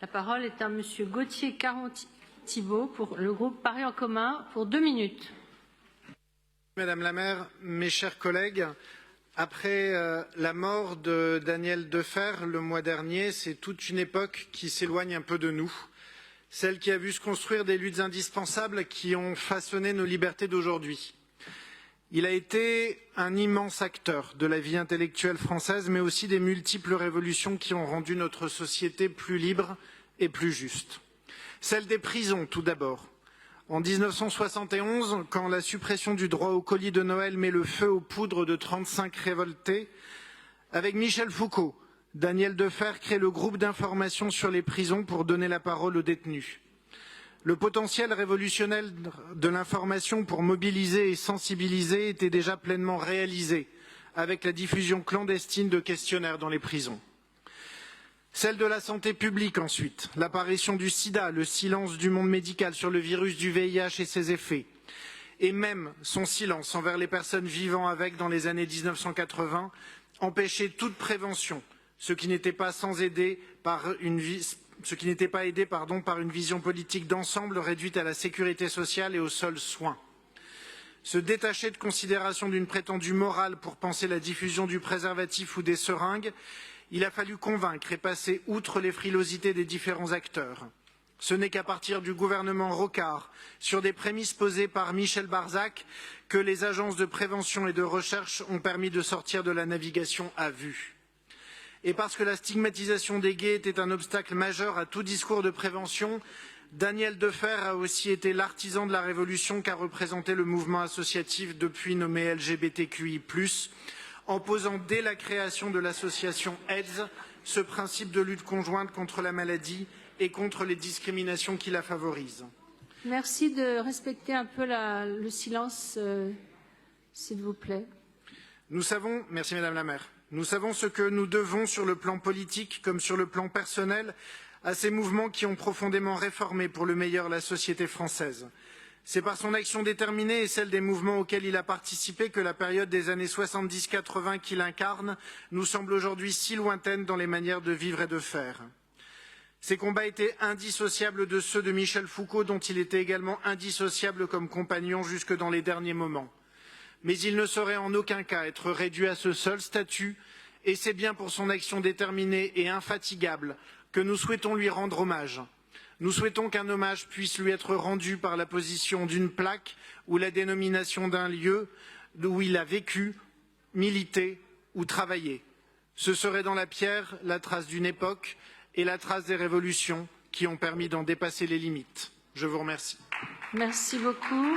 La parole est à Monsieur Gauthier Caron-Thibault pour le groupe Paris en commun pour 2 minutes. Madame la maire, mes chers collègues, après la mort de Daniel Defer le mois dernier, c'est toute une époque qui s'éloigne un peu de nous. Celle qui a vu se construire des luttes indispensables qui ont façonné nos libertés d'aujourd'hui. Il a été un immense acteur de la vie intellectuelle française, mais aussi des multiples révolutions qui ont rendu notre société plus libre et plus juste. Celle des prisons, tout d'abord. En 1971, quand la suppression du droit au colis de Noël met le feu aux poudres de 35 révoltés, avec Michel Foucault, Daniel Defer crée le groupe d'information sur les prisons pour donner la parole aux détenus. Le potentiel révolutionnel de l'information pour mobiliser et sensibiliser était déjà pleinement réalisé avec la diffusion clandestine de questionnaires dans les prisons. Celle de la santé publique ensuite, l'apparition du sida, le silence du monde médical sur le virus du VIH et ses effets, et même son silence envers les personnes vivant avec dans les années 1980, empêchait toute prévention, ce qui n'était pas aidé par une vision politique d'ensemble réduite à la sécurité sociale et aux seuls soins. Se détacher de considération d'une prétendue morale pour penser la diffusion du préservatif ou des seringues, il a fallu convaincre et passer outre les frilosités des différents acteurs. Ce n'est qu'à partir du gouvernement Rocard, sur des prémices posées par Michel Barzac, que les agences de prévention et de recherche ont permis de sortir de la navigation à vue. Et parce que la stigmatisation des gays était un obstacle majeur à tout discours de prévention, Daniel Defer a aussi été l'artisan de la révolution qu'a représenté le mouvement associatif depuis nommé LGBTQI+, en posant dès la création de l'association AIDS ce principe de lutte conjointe contre la maladie et contre les discriminations qui la favorisent. Merci de respecter un peu le silence, s'il vous plaît. Nous savons, merci Madame la maire, nous savons ce que nous devons sur le plan politique comme sur le plan personnel à ces mouvements qui ont profondément réformé pour le meilleur la société française. C'est par son action déterminée et celle des mouvements auxquels il a participé que la période des années 70-80 qu'il incarne nous semble aujourd'hui si lointaine dans les manières de vivre et de faire. Ces combats étaient indissociables de ceux de Michel Foucault, dont il était également indissociable comme compagnon jusque dans les derniers moments. Mais il ne saurait en aucun cas être réduit à ce seul statut, et c'est bien pour son action déterminée et infatigable que nous souhaitons lui rendre hommage. Nous souhaitons qu'un hommage puisse lui être rendu par la position d'une plaque ou la dénomination d'un lieu où il a vécu, milité ou travaillé. Ce serait dans la pierre la trace d'une époque et la trace des révolutions qui ont permis d'en dépasser les limites. Je vous remercie. Merci beaucoup.